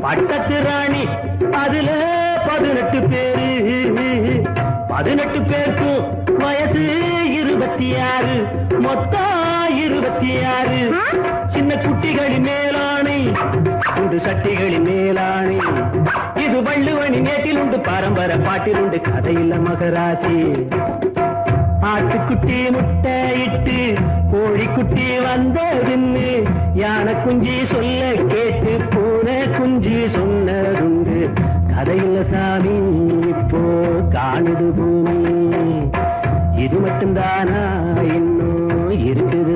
பட்டத்து ராணி அதுல 18 பேரு 18 பேருக்கும் வயசு 26 மொத்தம் 26 சின்ன குட்டிகளின் மேலாணை உண்டு சட்டிகளின் மேலாணை இது வள்ளுவனி நேட்டில் உண்டு பரம்பரை பாட்டில் உண்டு கதையில்ல மகராசி ஆட்டுக்குட்டி முட்டையிட்டு கோழிக்குட்டி வந்ததுன்னு யானை குஞ்சி சொல்ல கேட்டு பூனை குஞ்சி சொன்னதுண்டு கதையில்ல சாமி இப்போ காணுது பூமி இது மட்டும்தானா இன்னும் இருக்குது